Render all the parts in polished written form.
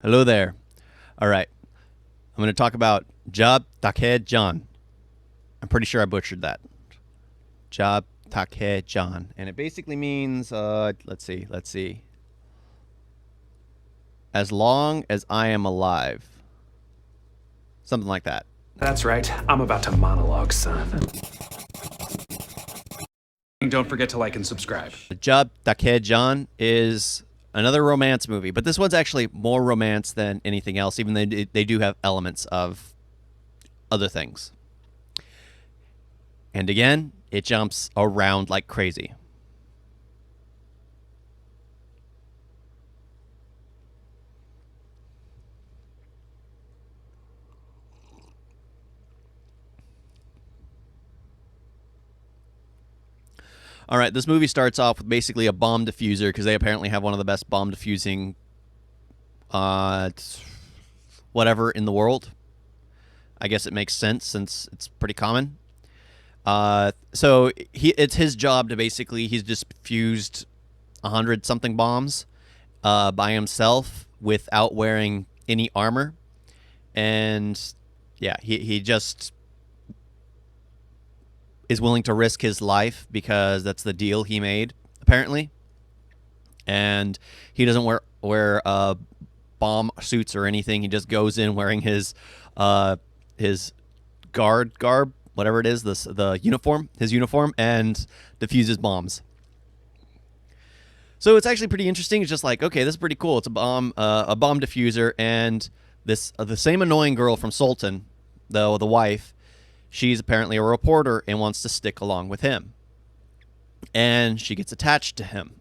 Hello there. All right. I'm going to talk about Job Takhe Jaan. I'm pretty sure I butchered that. Job Takhe Jaan. And it basically means, let's see. As long as I am alive. Something like that. That's right. I'm about to monologue, son. Don't forget to like and subscribe. Job Takhe Jaan is another romance movie, but this one's actually more romance than anything else, even though they do have elements of other things. And again, it jumps around like crazy. All right, this movie starts off with basically a bomb diffuser because they apparently have one of the best bomb diffusing whatever in the world. I guess it makes sense since it's pretty common. So it's his job to basically he's just fused 100 something bombs by himself without wearing any armor, and yeah, he just is willing to risk his life because that's the deal he made apparently, and he doesn't wear bomb suits or anything. He just goes in wearing his guard garb, whatever it is, the uniform, his uniform, and diffuses bombs. So it's actually pretty interesting. It's just like, okay, this is pretty cool. It's a bomb diffuser, and this the same annoying girl from Sultan, the wife. She's apparently a reporter and wants to stick along with him, and she gets attached to him.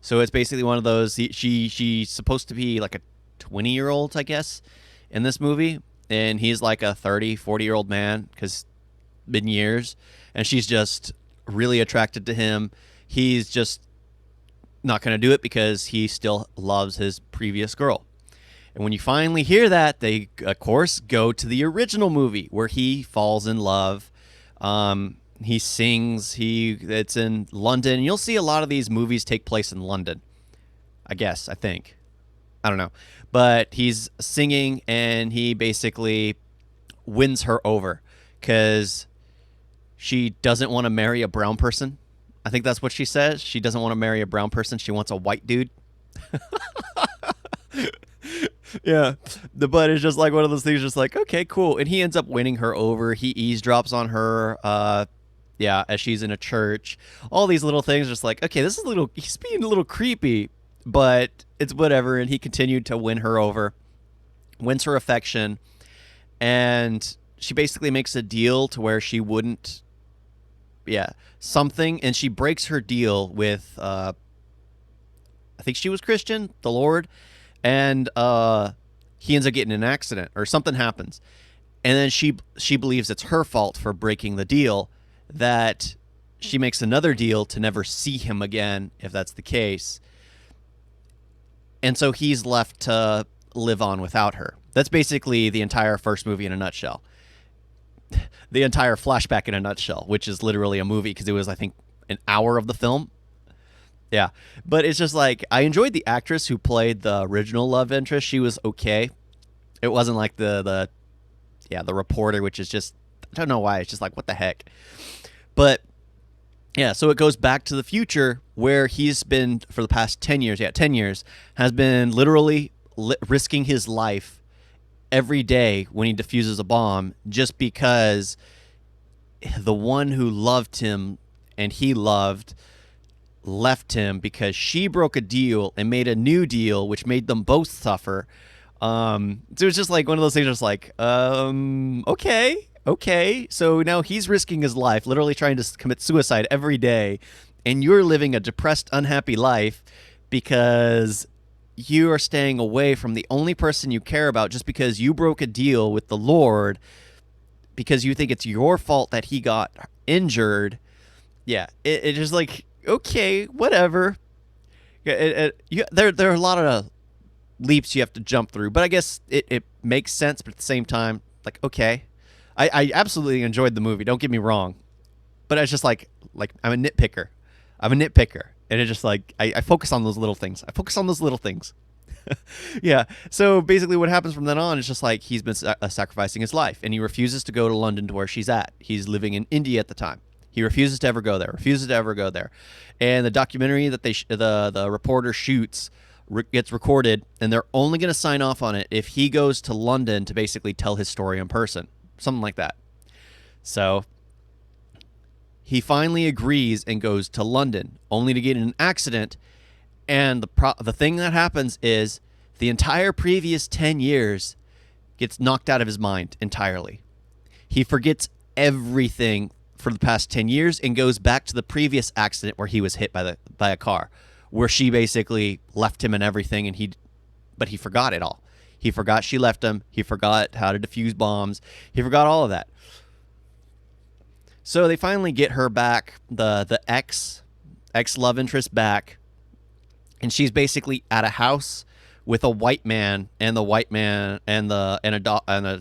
So it's basically one of those. She's supposed to be like a 20-year-old, I guess, in this movie, and he's like a 30, 40-year-old man because been years, and she's just really attracted to him. He's just not going to do it because he still loves his previous girl. And when you finally hear that, they of course go to the original movie where he falls in love. He sings. It's in London. You'll see a lot of these movies take place in London. I think. I don't know. But he's singing, and he basically wins her over because she doesn't want to marry a brown person. I think that's what she says. She doesn't want to marry a brown person. She wants a white dude. Yeah. But it's just like one of those things, just like, okay, cool. And he ends up winning her over. He eavesdrops on her. Yeah, as she's in a church. All these little things, just like, okay, this is he's being a little creepy, but it's whatever. And he continued to win her over, wins her affection. And she basically makes a deal to where she wouldn't, yeah, something. And she breaks her deal with, I think she was Christian, the Lord. And he ends up getting in an accident or something happens. And then she believes it's her fault for breaking the deal, that she makes another deal to never see him again, if that's the case. And so he's left to live on without her. That's basically the entire first movie in a nutshell. The entire flashback in a nutshell, which is literally a movie because it was, I think, an hour of the film. Yeah. But it's just like, I enjoyed the actress who played the original love interest. She was okay. It wasn't like the reporter, which is just, I don't know why. It's just like, what the heck? But yeah, so it goes back to the future where he's been for the past 10 years. Yeah, 10 years has been literally risking his life every day when he defuses a bomb just because the one who loved him and he loved left him because she broke a deal and made a new deal, which made them both suffer. So it was just like one of those things, just like, okay. So now he's risking his life, literally trying to commit suicide every day, and you're living a depressed, unhappy life because you are staying away from the only person you care about just because you broke a deal with the Lord because you think it's your fault that he got injured. Yeah, it just like, okay, whatever. There are a lot of leaps you have to jump through, but I guess it makes sense. But at the same time, like, okay, I absolutely enjoyed the movie. Don't get me wrong, but it's just like I'm a nitpicker. I'm a nitpicker, and it's just like I focus on those little things. I focus on those little things. Yeah. So basically, what happens from then on is just like he's been sacrificing his life, and he refuses to go to London to where she's at. He's living in India at the time. He refuses to ever go there. Refuses to ever go there. And the documentary that the reporter shoots gets recorded, and they're only going to sign off on it if he goes to London to basically tell his story in person, something like that. So he finally agrees and goes to London, only to get in an accident. And the thing that happens is the entire previous 10 years gets knocked out of his mind entirely. He forgets everything for the past 10 years and goes back to the previous accident where he was hit by a car, where she basically left him and everything, but he forgot it all. He forgot she left him. He forgot how to defuse bombs. He forgot all of that. So they finally get her back, the ex love interest back, and she's basically at a house with a white man and a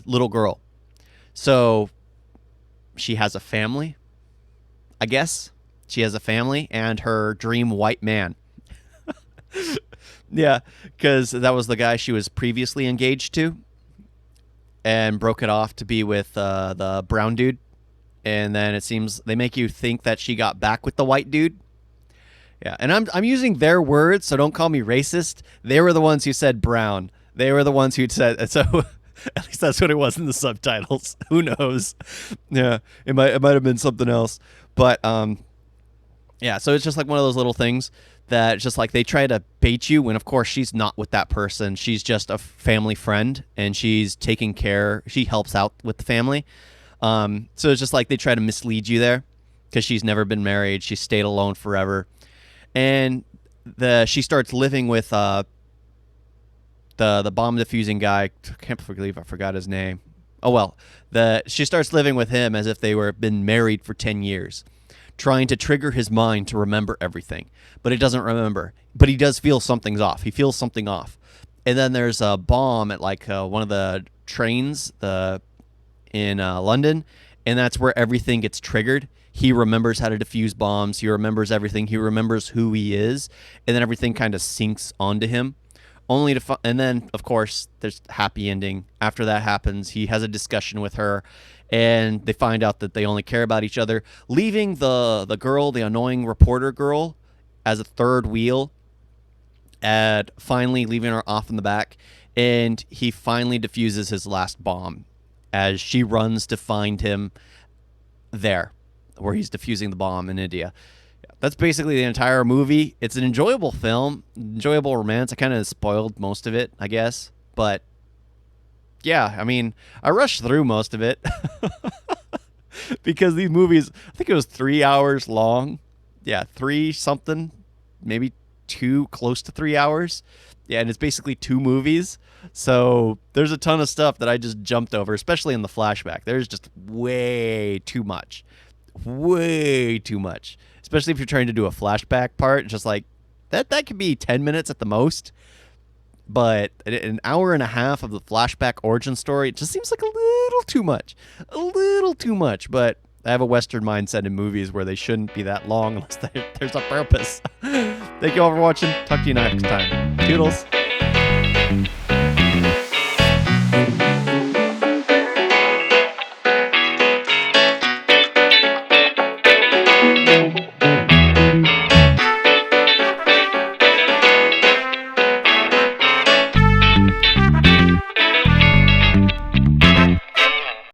little girl. So she has a family, I guess. She has a family and her dream white man. Yeah, because that was the guy she was previously engaged to and broke it off to be with the brown dude. And then it seems they make you think that she got back with the white dude. Yeah, and I'm using their words, so don't call me racist. They were the ones who said brown. They were the ones who said so. At least that's what it was in the subtitles. Who knows? Yeah, it might have been something else. But yeah. So it's just like one of those little things that just like they try to bait you when, of course, she's not with that person. She's just a family friend, and she's taking care. She helps out with the family. So it's just like they try to mislead you there because she's never been married. She stayed alone forever. And she starts living with the bomb defusing guy. I can't believe I forgot his name. Oh well, she starts living with him as if they were been married for 10 years, trying to trigger his mind to remember everything. But he doesn't remember. But he does feel something's off. He feels something off. And then there's a bomb at like one of the trains in London, and that's where everything gets triggered. He remembers how to defuse bombs. He remembers everything. He remembers who he is, and then everything kind of sinks onto him. And then, of course, there's happy ending. After that happens, he has a discussion with her, and they find out that they only care about each other, leaving the girl, the annoying reporter girl, as a third wheel, and finally leaving her off in the back. And he finally defuses his last bomb as she runs to find him there, where he's defusing the bomb in India. That's basically the entire movie. It's an enjoyable film, enjoyable romance. I kind of spoiled most of it, I guess. But yeah, I mean, I rushed through most of it because these movies, I think it was 3 hours long. Yeah, 3 something, maybe 2, close to 3 hours. Yeah, and it's basically 2 movies. So there's a ton of stuff that I just jumped over, especially in the flashback. There's just way too much. Way too much. Especially if you're trying to do a flashback part. Just like, that could be 10 minutes at the most. But an hour and a half of the flashback origin story, it just seems like a little too much. A little too much. But I have a Western mindset in movies where they shouldn't be that long unless there's a purpose. Thank you all for watching. Talk to you next time. Toodles.